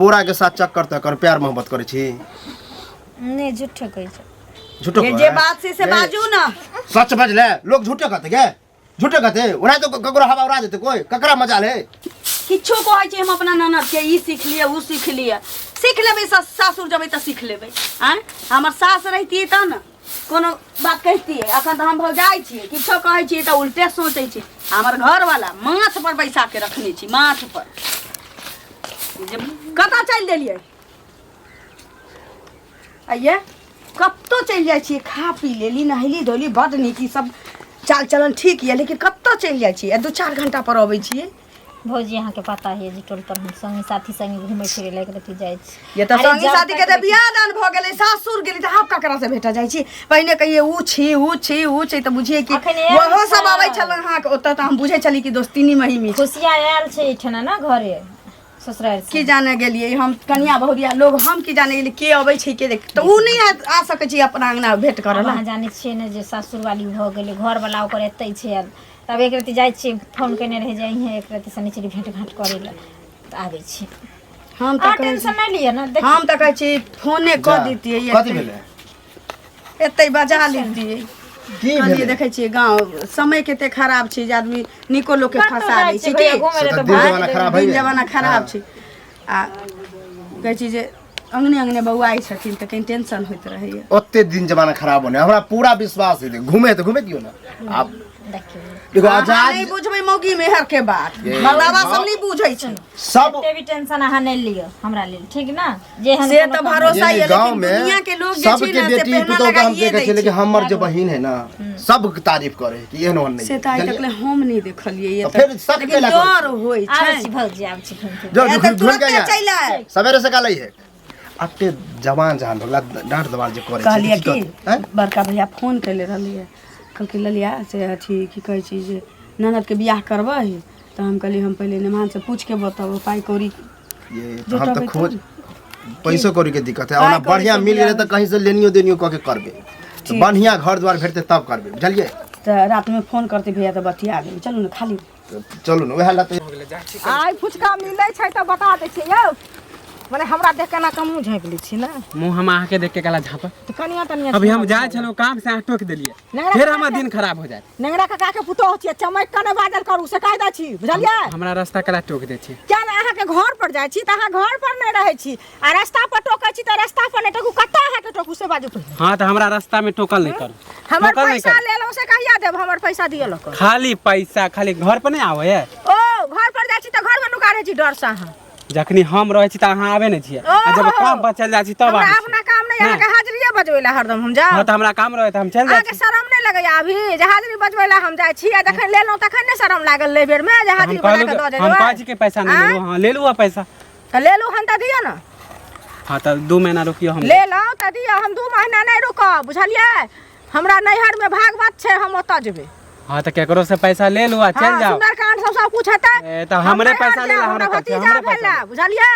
पूरा के साथ चक्कर त कर प्यार मोहब्बत करे छी नहीं झूठे कहै छै झूठो ये जे बात से बाजू ना सच बज ले लोग झूठे कहते के झूठे कहते ओना तो ककरो हवा उड़ा देते कोई ककरा मजा ले किछो कहै छै हम अपना ननद के ई सीख लिए उ सीख लेबै सासुर जबै त सीख लेबै हैं हमर सास रहती त न कोनो बात कहती है अखन त हम भौ जाय छी किछो कहै छी त उल्टे सोचै छी हमर घर वाला माथ पर बैसा के रखने छी माथ पर जे कता चल देलियै आइये कत्तो चल जाय छी खा पी लेली नहली धोली बड नीक सब चाल चलन ठीक है लेकिन कत्तो चल जाय छी 2-4 घंटा पर अबै छी भौजी यहाँ के पता है जी टोल पर हम संगी साथी संगी घूमे फिरे लाग रहती जाय छी ये त संगी साथी के त बियाह दान भ गेलै सासुर गेली त आप ककरा से भेटा जाय छी पहिने कहिए ऊ छी त बुझिए कि ओहो सब आबै छल हां ओत त हम बुझै छली कि दोस्तीनी महिमी खुशिया आयल छै इठना ना घरे ससुराल से की जाने गेलिए हम कन्या बहुरिया लोग हम की जाने गेली के अबै छै के देख त ऊ नहीं आ सकै छी अपना अंगना भेट करला वहां जाने छिए ने जे सासुर वाली भ गेलै घर वाला ओकर एतै छै तब एक रति जाय छी फोन केने रह जाई है एक रति शनिचरी भेंट घाट करे ल त आबै छी हम त टेंशन नहीं लिया ना देख हम त कहै छी फोने क दितिए कथि भेले एतै बजा लेतिए की कलिए भेले देखै छी गांव समय केते खराब छै जे आदमी निको लोग के फंसा दै छै कि कि दिन जमाना खराब है दिन जमाना खराब छै आ कहै छी जे अंगने बौआई छथिन त कहीं टेंशन होइत रहैया ओते दिन जमाना खराब होने हमरा पूरा विश्वास है घूमे तो घूमे दियो ना आप देखो आजाद नहीं बुझबै मौगी मेहर के बात मलावा सब नहीं बुझै छै सब ते भी टेंशन अहा नहीं लियो हमरा लेल ठीक ना जे हम से त भरोसा है गांव लेकिन में दुनिया के लोग जे सब छै के ना से बेटी पहना पुतौ के हम लगाइए देखे दै छै लेकिन छै हमर जो बहिन है ना सब तारीफ करे कि एहन ओहन नहीं से त आइ तक हम नहीं देखलिए ये फिर सब के लेकिन डर होय छै आबै छी भौजी आबै छी घूम जो ए त घूम के तुरंत चल आए सवेरे से कालै है अते जवान जहान भगला डांट दबाल जे करे कहलिए कि बड़का भैया फोन कैले रहलिए कहलकै ललिया से अथी की कहै छी जे ननद के बियाह करबै त हम कहली हम पहले मेहमान से पूछ के बताबो पाई कौड़ी ये हम तो खोज पैसो कौड़ी के दिक्कत है और बढ़िया मिल गेले त कहीं से लेनियो देनियो क के करबे तो बढ़िया घर द्वार भेटते तब करबे बुझलिए त रात में फोन करते भैया त बतिया देब चलू न खाली चलू न ओहे लाते आई फुचका मिलै छै त बता दै छी यौ माने हमरा देख के ना कमु झाँप लै छी ना मुंह हम आके देख के कला झाप त कनिया तनिया अभी हम जाय छलो काम से अहाँ टोक देलिए फिर हमर दिन खराब हो जाए नेंगरा काका के पुतो होती चमक के ने बाजल करू से कायदा छी बुझलिए हमरा रास्ता कला टोक दे छी क्या ना अहाँ के घर पर जाय छी त अहाँ घर पर नहीं रहै छी आ रास्ता पर टोकै छी त रास्ता पर नहीं टोकू कत्ता अहाँ के टोकू से बाजू पहिले हां त हमरा रास्ता में टोकल नहीं कर हमर पैसा ले लो से कहिया देब हमर पैसा दिय लो खाली पैसा खाली घर पर नहीं आवे है ओ घर पर जाय छी त घर में नुका रहै छी डर से अहाँ जखनी हम रहै छी त अहाँ आवे नहीं छिए आ जब काम पर चल जाय छी तब आवे अपना काम नहीं अहाँ के हाजिरिये बजवेला हरदम हम जा हां त हमरा काम रहे त हम चल जाय आगे शरम नहीं लगैया अभी जे हाजिरी बजवेला हम जाय छी आ जखन लेलौ तखन ने शरम लागल ले बेर में जे हाजिरी बना के द देबै हम काज के पैसा नहीं लेलु हां ले लू पैसा त ले लू हन त दिया ना हां त 2 महीना रुकियो हम ले लो त दिया हम 2 महीना नहीं रुकब बुझलिए हमरा नैहर में भागवत छै हम ओता जेबै हां त केकरो से पैसा ले लू आ चल जाओ सुंदरकांड सब कुछ हेतै ए त हमरे पैसा ले हमरा भतीजा भेला बुझलिए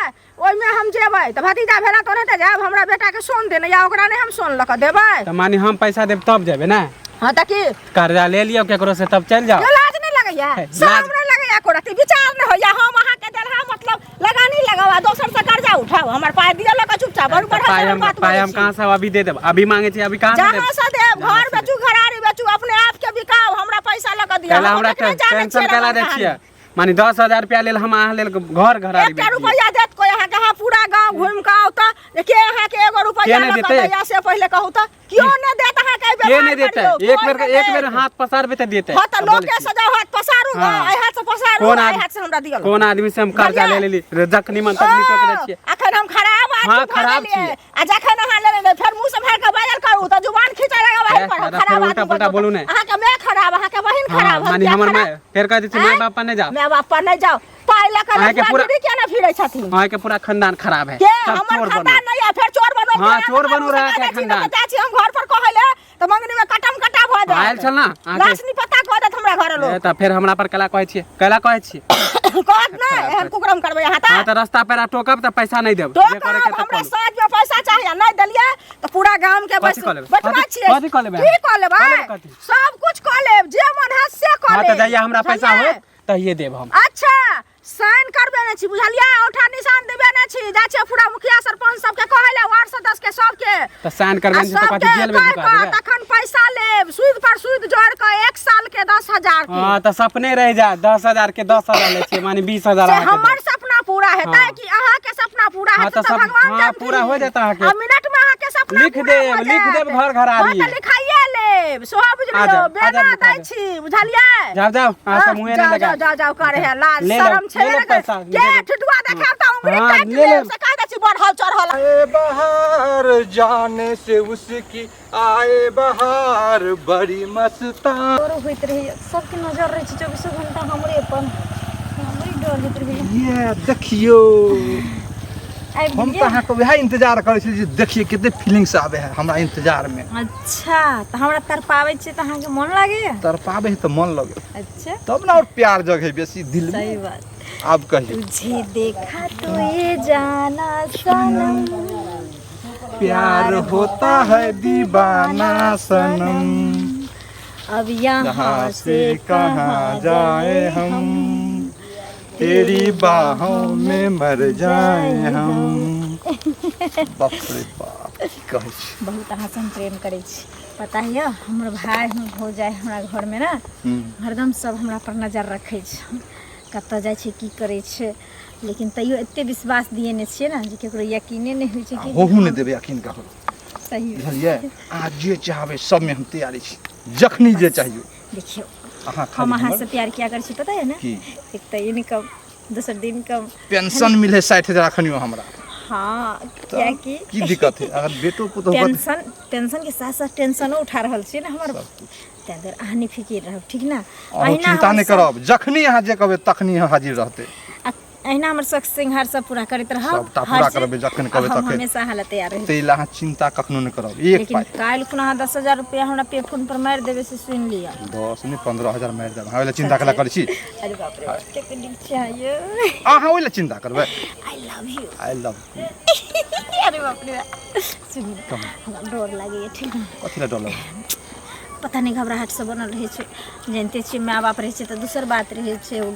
ओइ में हम जेबै त भतीजा भेला तो नहीं त जाब हमरा बेटा के सोन देने या ओकरा नहीं हम सोन लक देबै त मानी हम पैसा देब तब जेबै ना हां त की कर्जा ले लियो केकरो से तब चल जाओ लाज नहीं लगैया शरम नहीं लगैया कोरा विचार नहीं होया हम अहाँ के देलहा मतलब लगानी लगावा दोसर से कर्जा उठाओ हमर पाई दिया लक चुपचाप बड़ बात पाई हम कहां से अभी दे देब अभी मांगे छी अभी कहां से देब जहां से देब घर बेचू घरारी बेचू अपने आप के बिकाओ हमरा पैसा लक दिया कला हमरा टेंशन कला दे छिए मानी 10,000 रुपया लेल हम अहाँ लेल घर घरारी एक रुपया देत कोई अहाँ के पूरा गांव घूम के आउ त के अहाँ के 1 रुपया न दैया से पहले कहू त क्यों न देत अहाँ के के नहीं देते एक बेर हाथ पसार बे त देते हां त लोग के सजा हाथ पसारू आई हाथ से पसारू आई हाथ से हमरा दियो कौन आदमी से हम कर्जा ले लेली जखनी मन तखनी टोक दे छिए अखन हम खराब आदमी हां खराब छी आ जखन अहाँ ले फिर मुंह से भर के बाजल करू त जुबान खिंचा लगावा पर खराब उल्टा पुल्टा बोलू नहीं अहाँ के मैं खराब अहाँ के बहिन खराब मानी हमर माय फिर कह देती माय बाप ने जाओ मैं बाप पर नहीं जाओ पाई लकर पूरा क्या ना फिरै छथिन हां के पूरा खानदान खराब है हमर खानदान नहीं है फिर चोर बनो हां चोर बनू रहा है खानदान चाची हम घर पर कहले त मंगनी में कटम कटा भ जाए आयल छल ना लाश नहीं पता कह देत हमरा घर लोग त फिर हमरा पर कला कहै छिए कहत ना एहन कुकरम करबै यहां त हां त रास्ता पर टोकब त पैसा नहीं देब जे करे के हमरा साथ में पैसा चाहिए नहीं देलिए त पूरा गांव के बस बटवा छिए कथि क लेबै की क लेबै सब कुछ क लेब जे मन हाथ से क लेब हां त जइया हमरा पैसा होत तहिए देब हम अच्छा साइन करबे न छी बुझलियै औठा निशान देबे न छी जा छै पूरा मुखिया सरपंच सबके कहले वार्ड सदस्य के सबके तो साइन करबे नहीं तो कथि जेल में ढुका देबे तखन पैसा लेब सूद पर सूद जोड़ के 1 साल के 10,000 के हां तो सपने रह जा 10,000 के 10,000 ले छी माने 20,000 से हमर सपना पूरा हेतै कि अहाँ के सपना पूरा हेतै तो भगवान हां पूरा हो जाता है अब मिनट में अहाँ के सपना लिख देब घर घर आली तो लिखाइए लेब सो बुझलियो बेना दै छी बुझलियै जाओ आ मुंह ने लगा जाओ करे है लाज शरम छै के ठुटुआ देखाब त उंगली काट ले से कह दै छी बढ़ल चढ़ल आए बहार जाने से उसकी आए बहार बड़ी मस्तान और होइत रही सबके नजर रहे छै 24 घंटा हमरे पर हमरे डर होइत रही ये देखियो हम तो अहाँ को वह इंतजार करे छी जे देखिए कितने फीलिंग्स आवे है हमरा इंतजार में। अच्छा तो हमरा तरपावे छै त अहाँ के मन लागे तरपावे है तो मन लगे अच्छा तब ना और प्यार जगे बेसी दिल में। सही बात आप कहिए तुझे देखा तो ये जाना सनम प्यार होता है दीवाना सनम अब यहाँ से कहाँ जाए हम तेरी बाहों में मर जाए हम। बाप रे बाप कहै छी बहुत अहाँ से हम प्रेम करै छी पता है हमर भाई हम हो जाए हमरा घर में ना हरदम सब हमरा पर नजर रखे छै कतऽ जाइ छै की करै छै लेकिन तैयो एते विश्वास दिए ने छियै ना जे केकरो यकीने नहीं होइ छै कि होहू नहीं देबे यकीन करो सही बुझलिए आज जे चाहबे सब में हम तैयारी छी जखनी जे चाहिए देखियो अहाँ हम अहाँ से प्यार किया कर छी पता है ना की एक तो इनकम दूसर दिन कम पेंशन मिले 60,000 अखनियो हमरा। हाँ क्या की दिक्कत है अगर बेटो पुतो टेंशन के साथ साथ टेंशनो उठा रहल छी ना हमर तै देर अहाँ नहीं फिकिर रहब ठीक ना अहाँ चिंता नहीं करब जखनी अहाँ जे कहबे तखनी हाजिर रहते अहिना हमर शौक सिंगार सब पूरा करैत रहब सबटा पूरा करबे जखन कहबे तखन हमेशा हालत तैयार रहे तै ला चिंता कखनो नहीं करब एक लेकिन पाई काल खुना 10,000 रुपया हमरा पे फोन पर मार देबे से सुन लिया 10 नहीं 15,000 मार देब हमरा चिंता कला करै छी अरे बाप रे कते दिन चाहिए अहाँ ओइला चिंता करबे आई लव यू अरे बाप रे सुन हमरा डर लागे ठीक ना कथि ला डर लगे पता नहीं घबराहट से बनल रहे छै जानते छी माय बाप रहे छै तो दूसर बात रहे छै वो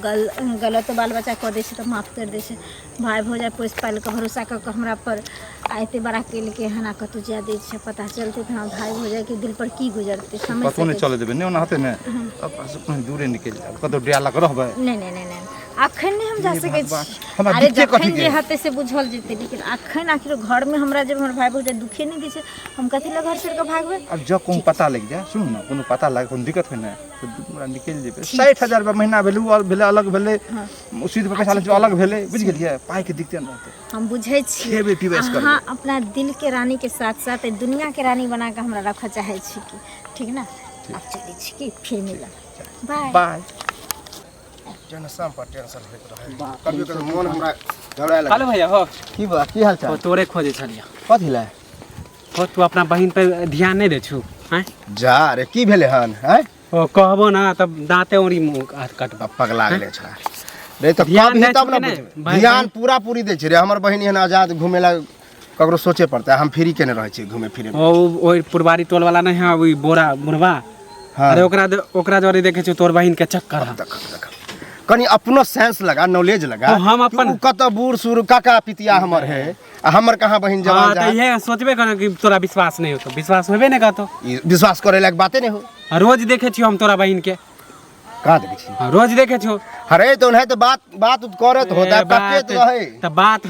गलत बाल बच्चा कह दे छै तो माफ कर दे छै भाई भौजाई पोस पाल के भरोसा क के हमरा पर आते बड़ा केल के हना कतु जा दे छै पता चलते तो भाई भौजाई के दिल पर की गुजरते समझ कतो नहीं चले देबे नहीं ओना हते ने अब कहीं दूरे निकल जाब कतो डिया लग रहबे नहीं अखन नहीं हम जा सके छी हमरा अरे दिक्कत कथि जखन जे हते से बुझल जेते लेकिन अखन आखिर घर में हमरा जब हमर भाई भौजाई दुखे नहीं दै छै हम कथि ल घर छोड़ के भागबे अब जब कोनो पता लग जाए सुन ना कोनो पता लगे कोनो दिक्कत होय ना तो हमरा निकल जेबे 60,000 रुपया महीना भेलू और भेले अलग भेले उसी पे पैसा ले अलग भेले बुझ गेलिए पाई के दिक्कत न रहते हम बुझे छी खेबे पीबे कर हां अपना दिल के रानी के साथ साथ दुनिया के रानी बना के हमरा रखा चाहे छी की ठीक ना अब चले छी की फिर मिलब बाय बाय टेंशन पर टेंशन होइत रहे कभी कभी मन हमरा घबराए लगे हेलो भैया हो की बा की हाल चाल तोरे खोजे छलिया कथि ला हो तू अपना बहिन पे ध्यान नहीं दे छु हैं जा रे की भेले हन हैं ओ कहबो ना तब दांते ओरी मुंह कटबा पगला गेले छ रे तो ध्यान कभी दै तब छै ना कि बुझबे नहीं? ध्यान पूरा पूरी दै छै रे हमर बहिन एहन आजाद घूमे ला ककरो सोचे पड़ता है हम फ्री केने रहे छी घूमे फिरे ओ ओइ पुरबारी टोल वाला नहीं है ओइ बोरा मुरबा हां अरे ओकरा जोरी देखे छु तोर बहिन के चक्कर है देख कनी अपनो सेंस लगा नॉलेज लगा हम अपन कत बूढ़ सुर काका पितिया हमर है आ हमर कहां बहिन जवान हां जा त ये सोचबे कर कि तोरा विश्वास नहीं हो तो विश्वास होबे नहीं करतो विश्वास करे लायक बाते नहीं हो रोज देखे छी हम तोरा बहिन के कहां देखे छी रोज देखे छो अरे तो नहीं तो बात करे तो होता पक्के रहे त बात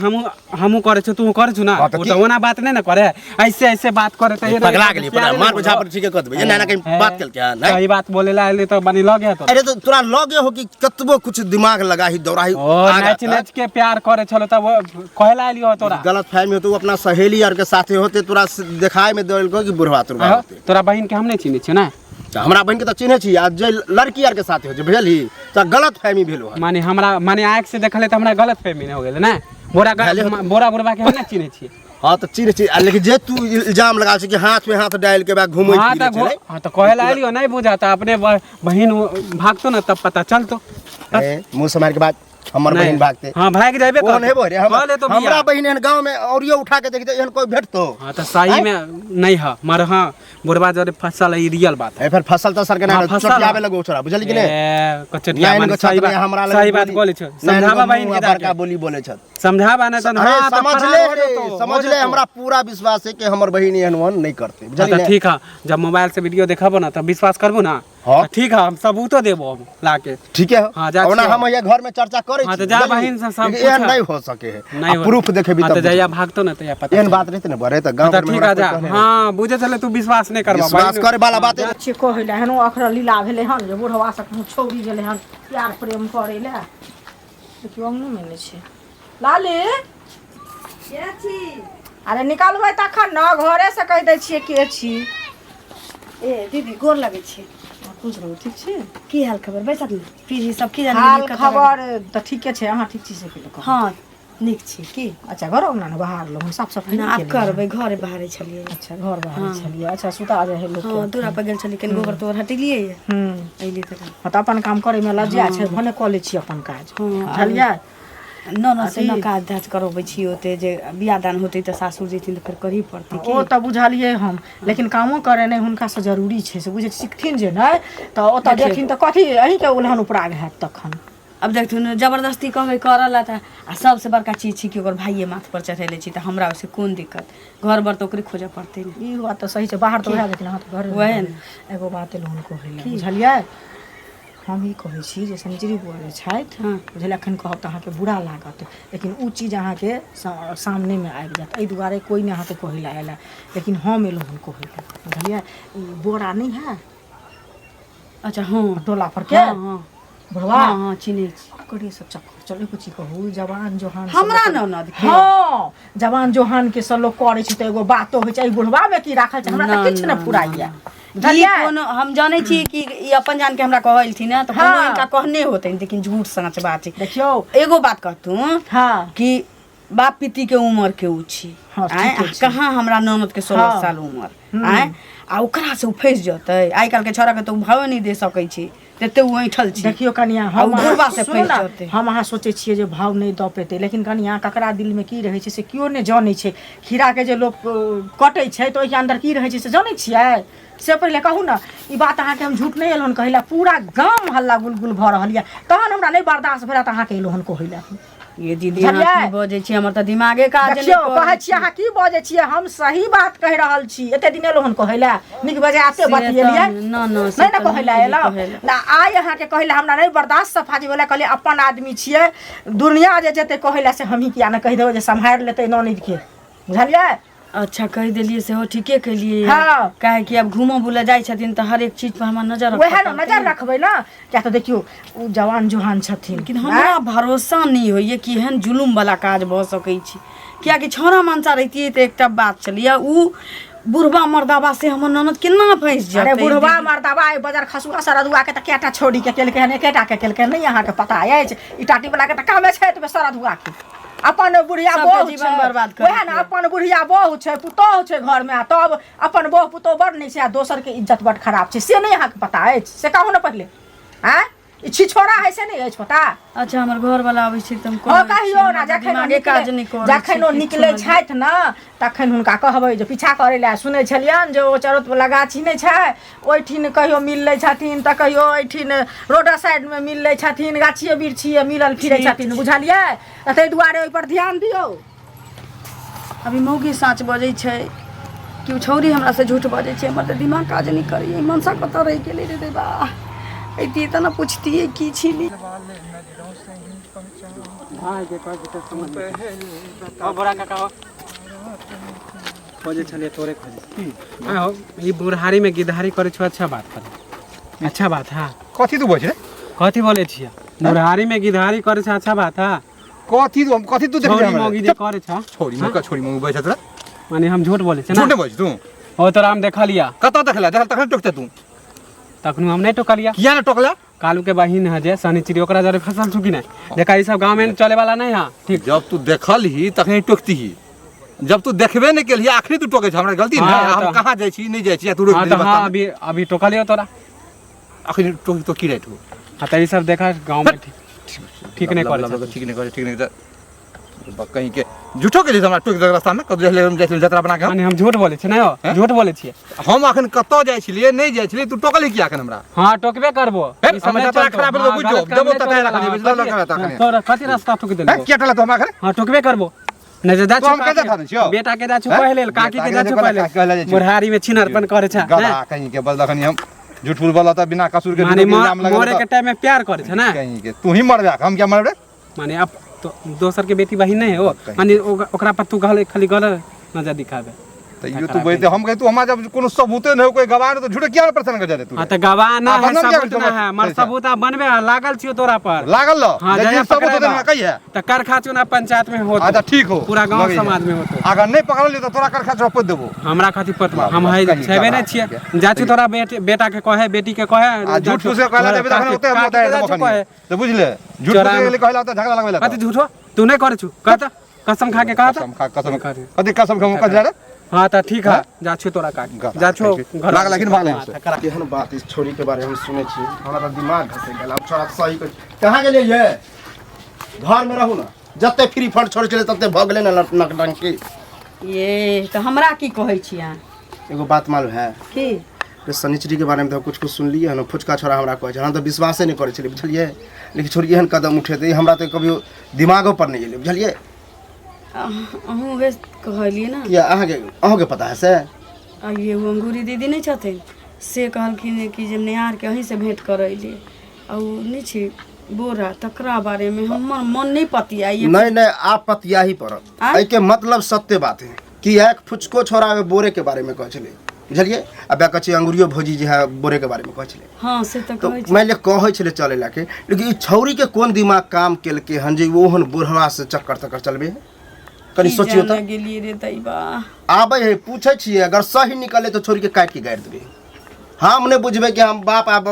हमू करे छु तू करे छु ना हाँ, तो वो तो ओना बात नहीं ना करे ऐसे बात करे त पगला गेली पगला मार बुझा पर ठीक है कह देबे ये ना कहीं बात कल क्या नहीं सही बात बोले ला ले तो बनी लगे तो अरे तो तोरा लगे हो कि कतबो कुछ दिमाग लगा ही दौड़ाही ओ नाच के प्यार करे छलो त वो कहला लियो तोरा गलत फहमी हो तो अपना सहेली और के साथे होते तोरा देखाय में दौड़ को कि बुढ़वा तुरवा होते तोरा बहिन के हम नहीं चिन्हे छी ना हमरा बहन के तो चिन्हे छी आज जे लड़की आर के साथे हो जे बुझली त गलत फहमी भेलो है माने हमरा माने आंख से देखले त हमरा गलत फहमी हो गेले ना बोरा बुरबा के हम नहीं चिन्हे छी हां तो चिन्हे छी लेकिन जे तू इल्जाम लगा छी कि हाथ में हाथ डाल के बाद घूमई फिरे चले हां तो कहला लियो नहीं बुझाता अपने बहिन भागतो ना तब पता चलतो मुंह से मार के बाद हमर नहीं। बहन भागते हाँ भाग जाबे ओहन हेबो रे कहले तो हमरा बिया। बहन एहन गांव में औरियो उठा के देखते एहन कोई भेटतो हाँ तो सही में नहीं है मर हाँ बुढ़वा जरे फसल है, ई रियल बात है। ए फिर फसल तो सर के हाँ, ना फसल चोटियावे लगो छोरा बुझली कि नहीं कचटिया नैन माने गो सही छत में हमरा बात लगे सही बात बोले छ समझावा बहन के बड़का जाके बोली बोले छ समझावा ना तो अरे हाँ तो समझ फरार ले हो रे जेतो, समझ हो ले जेतो। हमरा पूरा विश्वास है कि हमर बहन एहन वन नहीं करते हाँ बुझली तो नहीं ठीक है जब मोबाइल से वीडियो देखबो ना तब विश्वास करबो ना हाँ। तो ठीक है हम सबूतो देबो हम लाके ठीक है हाँ, जा ओना छियै। हम ये घर में चर्चा करे हाँ, छी तो जा बुझली? बहिन से सब लेकिन एहन पूछा। नहीं हो सके है नहीं हो- प्रूफ देखेबी हाँ, तब तो जहिया बुझी। भागतो ना तहिया पता एहन चली। बात रहते ना बरे तो गांव हाँ, घर तो में ठीक हमरा है जा कोई कहने हाँ बुझे चले तू विश्वास नहीं करबा विश्वास करे वाला बात है अच्छे कहले हन अखरा लीला भेले हन जे बुढ़वा से कहूँ छौरी गेले हन प्यार प्रेम करे ले देखियो अंगने में छै लाली अरे निकालबै तखन न घरे से कह दै छियै के छी ए दीदी गोर लगे छी खुश रहू ठीक छी की हाल खबर बैसत ने पीढ़ी सब की जाने हाल दिक्कत खबर तऽ ठीके छै अहाँ ठीक छी से के हाँ नीक छी की अच्छा घर अंगना न बाहर लो हम साफ सफाई ना नहीं आप केलियै। करबै घरे बाहरे छलिए अच्छा घर बाहर छलिए अच्छा सुता जाए लोग हाँ दूरा पर गेल छलिए कनि गोबर तोबर हटेलिए अइली त हाँ तऽ अपन काम करे में लज्जा छै भने कऽ लै छी अपन काज बुझलियै न से न काज धाज करबै छी ओते जे बियाह दान होतै त सासुर जेथिन त फेर करही पड़तै की ओ तऽ बुझलियै हम लेकिन कामो करे नहि हुनका से जरूरी छै से बुझे सिखथिन जे नहि तऽ ओतऽ देखियौ। जेथिन तऽ कथी अहींके उल्हन उपराग हैत तखन अब देखथुन जबरदस्ती कहबै करल त आ सबसे बड़का चीज छी कि ओकर भाइये माथ पर चढ़ेले छी त हमरा ओसे कोन दिक्कत घर बर त ओकरे खोजे पड़तै ने ई बात तऽ सही छै बाहर तऽ वएह देखिन अहाँ तऽ घर वएह ने। एगो बात एलहुँ कहै बुझलियै हम ई कहै छी जे सनिचरी बुआ जे छथि हाँ। बुझलियै एखन कहब तऽ अहाँके बुरा लागत लेकिन ओ चीज अहाँके सामनेमे आबि जायत एहि दुआरे कोइ नहि अहाँके कहै लए अयला लेकिन हम एलहुँ कहै लए बुझलियै ई बोरा नहीं है अच्छा हाँ टोला पर के हाँ हाँ बुढ़वा हाँ हाँ चिन्है छी करे सब चक्कर चले कुछ कहू जवान जोहान सब हमरा लोग- ननद के हाँ जवान जोहान के सब लोग करे छै त एगो बातो होइ छै ई बुढ़वा में की राखल छै हमरा ना, तऽ किछ ना, ने फुराइया ई बुझलियै कोनो हम जानै छी कि ई अपन जान के हमरा कहलथिन ना तो कोनो हाँ। इनका कहने होतै लेकिन झूठ सच बात छै देखियो एगो बात कहतू हाँ कि बाप पिती के उम्र के उ छी हाँ, आँय, ठीके आ छै। कहाँ हमरा ननद के 16 हाँ। साल उम्र आय आ ओकरा से उ फंस जतै आइ काल्हि के छोरा के तो भाव नहीं दे सकै छी तेते उ ऐठल छी देखियो कनिया आ हम उ बुढ़वा से सुनू फंस ने, जेतै। हम अहाँ सोचे छियै जे भाव नहीं दऽ पेतै लेकिन कनिया ककरा दिल में की रहै छै से केओ नहीं जानै छै खीरा के जे लोग कटै छै तऽ ओहि के अंदर की रहै छै से जानै छियै से पहिले कहू ने ई बात अहाँके हम झूठ नहीं एलहन कहै लए पूरा गाम हल्ला गुलगुल भऽ रहल यऽ तहन हमरा नहीं बर्दाश्त भेल तऽ अहाँके एलहन कहै लए ये दीदी बुझलियै? अहाँ की बजै छी हमर त दिमागे काज देखियो नहीं कहै करै छियै अहाँ की बजै छियै हम सही बात कहि रहल छी एते दिन एलहन कहै लए नीक बजे आते से बतियेलियै तऽ न, न, से नहीं ना तऽ कहै लए नहीं एलहुँ कहै लए। ना आइ अहाँके कहै लए हमरा नहीं बर्दाश्त सफाजी बोला कहलिए अपन आदमी छियै दुनिया जे जेतै कहै लए से हमही किया ने कहि देबै जे सम्हारि लेतै ननद के बुझलियै अच्छा कह दिलिए से हो ठीके कहलिए हाँ। काहे कि अब घूमो बुला जाइ छथिन त हर एक चीज पर हमरा नजर वएह रखऽ ना पड़तै। नजर रखबै ना क्या तो देखियो उ जवान जोहान छथिन लेकिन हमरा भरोसा नहीं होइए कि एहन जुलुम वाला काज भ सकै छै कियाकि छोरा मानसा रहितिए त एकटा बात छलिए उ बुढ़वा मर्दाबा से हमर ननद केना फंस अरे जेतै बुढ़वा मर्दबा बजार खसुआ सरदुआ के त केटा छोड़ी के केलकै हन एकेटा के केलकै नहीं अहाँके पता अछि ई टाटी वाला के त कामे छै एतबे सरदुआ के अपन बुढ़िया सबके बहु जीवन छै बर्बाद करै वएह ने छै। अपन बुढ़िया बहु छै पुतोह छै घर में तब अपन बहु पुतोह बड़ नहीं छै आ दोसर के इज्जत बड़ खराब छै से नहीं अहाँके पता अछि से कहू ने पहिले हैं ई छिछोड़ा है से नहीं अछि पता अच्छा हमर घर वाला आबै छै एकदम हाँ कहियो ना दिमागे काज नहीं करै जखन ओ निकलै छथि ने तखन हुनका कहबै जे पीछा करै लए सुनै छलियनि जे ओ चरोत वाला गाछी नहीं छै ओहिठिन कहियो मिल लै छथिन तऽ कहियो ओहिठिन रोड साइड में मिल लै छथिन गाछिए बिरछिए मिलल फिरै ठीक छथिन बुझलियै तऽ ताहि दुआरे ओहि पर ध्यान दियौ अभी मौगी साँच बजै छै कि उ छौरी हमरा से झूठ बजै छै हमर त दिमाग काज नहीं करैए मनसा कतऽ रहि गेलै रे देबा ऐती त ना पूछतिए की छिली बड़ा काका हो खोजे छलिए तोरे खोजे हाँ हो ई बुढ़ारी में गिधारी करे छो अच्छा बात करे अच्छा बात हाँ कथी तू बजे कथी बोले छियै बुढ़ारी में गिधारी करे छ अच्छा बात हाँ कथी तू देख छोरी मोगी जे करे छ छोरी मौगी बजे तोरा माने हम झूठ बोले छ झूठ ना बज तू हो तोरा हम देखलिया कतऽ देखला तखन टोकते तू तखनु हम नहीं टोकलिया किया ना टोकला कालू के बहिन है जे सनी चिड़ी ओकरा जरे फसल चुकी नहीं देखा ई सब गांव में चले वाला नहीं है ठीक जब तू देखल ही तखन टोकती ही जब तू देखबे नहीं केलिए आखिरी तू टोके छ हमरा गलती हाँ, नहीं हम तो- कहाँ जाइ छी नहीं जाइ छी तू रोक हाँ दे तो हाँ बता अभी टोकलियो तोरा आखिरी टोक तो की राइट हो हाँ तो ई सब देखा गांव में ठीक ठीक नहीं करे ठीक नहीं करे ठीक नहीं कहीं के झूठो के लिए हमरा टोक दे रास्ता में कद जहले जाय यात्रा बना के माने हम झूठ बोले छियै ना झूठ बोले छियै हम अखन कतौ जाय छियै नहीं जाय छियै तू टोकले किया अखन हमरा हां टोकबे करबो ई समय यात्रा खराब भेलो बुझो देबो ततै रखली बुझलो लगा तखन तोरा कथि रास्ता ठोक देलबो के टला तो हम अखन हां टोकबे करबो नहीं जे दाछु हम कते थाने छियो बेटा के दाछु पहिले काकी के दाछु पहिले मुरहारी में छिनरपन करे छ गला कहीं के बल दखनी हम झूठ फूल बोलता बिना कसूर के माने मोरे के टाइम में प्यार करे छ ना कहीं के तू ही मरबे हम क्या मरबे माने अब तो दोसर के बेटी बहिन नहीं हो माने ओकरा पर तू खाली गलत नजर दिखावे तो ये तू बोलते हम कहे तू हमारा जब कोनो सबूते नहीं कोई गवाह तो झूठे क्या प्रश्न कर जाते तू हां त गवाह ना है सबूत ना है मर सबूत बनबे लागल छियो तोरा पर लागल लो हां लेकिन सबूत देना कही है त करखा चुना पंचायत में होत अच्छा ठीक हो पूरा गांव समाज में होत अगर नहीं पकड़ ले तो तोरा करखा चौपट देबो हमरा खातिर पतवा हम है छेबे नहीं छिए जाचू तोरा बेटा के कहे बेटी के कहे झूठ फूस कहला देबे तखन ओते हम बताए तो बुझले झूठ फूस कहला तो झगड़ा लगबे कथि झूठो तू नहीं करे छु कहता कसम खा के कहता कसम कथि कसम खा कह जा हाँ तो ठीक है जाछो तोरा काट जाछो घर लाग लेकिन भाग ले केहन बात इस छोरी के बारे में सुने छी हमरा तो दिमाग घसे गेल अब छोरा सही कर कहां गेले ये घर में रहू ना जत्ते फ्री फंड छोड़ चले तत्ते भ गेले ना नकडंग के ये तो हमरा की कहै छी अहाँ एगो बात मालूम है की रे सनिचरी के बारे में तो कुछ सुन लिए ना फुचका छोरा हमरा कहै छै हम तो विश्वासे नहीं करे छली बुझलिए लेकिन छोरी एहन कदम उठेते हमरा तो कभी दिमागो पर नहीं गेले बुझलिए अहूँ वे कहलिए ना या अहाँ के पता है से आ ये वो अंगूरी दीदी नहीं छथिन से कहलखिन कि जब नेहार के अहीं से भेंट करैली आ उ नहीं छी बोरा तकरा बारे में हमर मन नहीं पतिया ये नहीं आप पतिया ही पड़त एहि के मतलब सत्य बात है कि एक फुचको छोरा के बोरे के बारे में कह छले बुझलिए अब कच्ची अंगूरियो भौजी जे है बोरे के बारे में कह छले हां से तो तो कहै छी मैं ले कहै छले चले लाके लेकिन ई छौरी के कोन दिमाग काम केल के हन जे ओहन बुढ़वा से चक्कर तक्कर चलबे कनी सोचियो त गेलिए रे दैबा आबै है पूछै छिए अगर सही निकले तो छोरी के काट के गाड़ देबे हम ने बुझबे कि हम बाप आब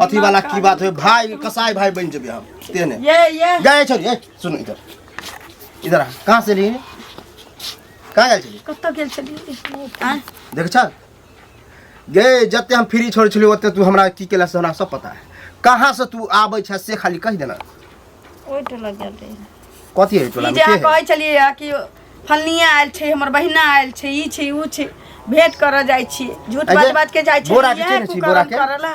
अथी वाला की बात है भाई कसाई भाई बन जबे हम तेने ये गए छोरी ए सुन इधर आ कहां से लिए कहां गए छली कत्ता गेल छली आ देख छ गए जते हम फ्री छोड़ छली ओते तू हमरा की केला से हमरा सब पता है कहां से तू आबै छ से खाली कह देना ओइ तो लग गेल रे कथी है टोला ई में जे के है कहै छलिए कि फलनिया आयल छै हमर बहिना आयल छै ई छै उ छै भेंट कर जाय छी झूठ बात के जाय छी बोरा के चिन्ह छी बोरा के करला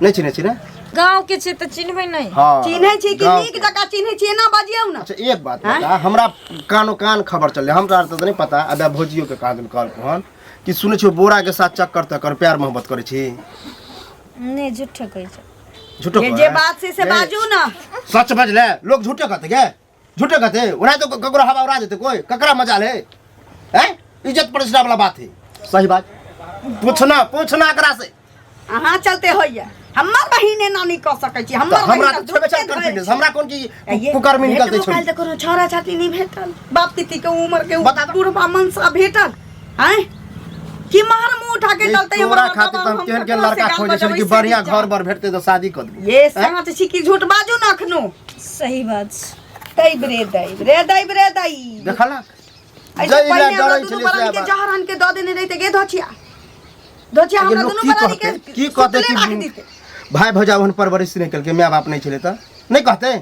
नहीं चिन्ह छी ना गांव के छै त चिन्हबै नहीं हां चिन्है छी कि नीक जका चिन्है छी ना बजियौ ना अच्छा एक बात बता हमरा कानो कान खबर चले हमरा तो नहीं पता अब भोजियो के कान कॉल कोन कि सुनै छी बोरा के साथ चक्कर तक कर प्यार मोहब्बत करे छी नहीं झूठ कहै छै झूठो ये जे बात से बाजू ना सच बज ले लोग झूठे कहते के झूठे कहते उन्हें तो ककरो हवा उड़ा देते कोई ककरा मजा ले हैं इज्जत प्रतिष्ठा वाला बात है सही बात पूछना एकरा से अहाँ चलते होइया हमर बहिने नानी कह सकै छी हमरा तो छबे छल कॉन्फिडेंस हमरा कोन की कुकर में निकलते छोड़ी काल त कोनो छोरा छाती नहीं भेटल बाप तिती के उम्र के बुढ़वा मनसा भेटल हैं कि मार मुंह उठा के चलते हमरा खातिर त हम केहन के लड़का खोजे छल कि बढ़िया घर बर भेटते तो शादी कर दे ये सांच छी कि झूठ बाजू ना अखनो सही बात दैब रे दाई देखला ऐसे पहिले हमरा दुनु बरानी के जहरन के द देने रहिते गे धोचिया हमरा दुनु बरानी के की कहते कि भाई भौजावन परवरिश निकल के माय बाप नहीं छले त नहीं कहते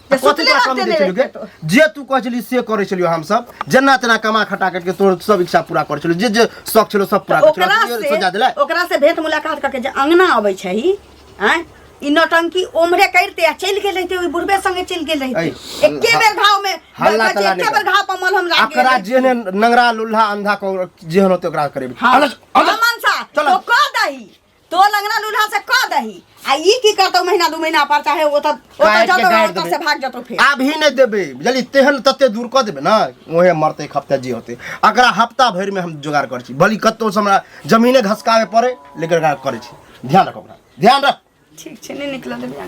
कथि का कम दे छलु गे जे तू कह छली से करे छलियो हम सब जना तना कमा खटा करके तोर सब इच्छा पूरा कर छलु जे शौक छलो सब पूरा कर छलु सजा देला ओकरा से भेंट मुलाकात करके जे अंगना आबै छही हैं इ नौटंकी ओमरे करते आ चल गेल रहते ओइ बुढ़बे संगे चल गेल रहते एके बेर घाव में एके बेर घाव पर मलहम लाग गेल एकरा जेने नंगरा लुल्हा अंधा को जेहन होते ओकरा करे मनसा तो क दही तो लंगना लुल्हा से क दही आ ई की करतौ महीना 2 महीना पर चाहे ओ त जतो से भाग जतो फिर अब ही नहीं देबे जल्दी तेहन तते दूर क देबे ना ओहे मरते खपते जी होते एकरा हफ्ता भर में हम जुगाड़ कर छी भली कत्तो से हमरा जमीने घसकावे पड़े लेकिन करे छी ध्यान रख ठीक छै नहीं निकल देबे।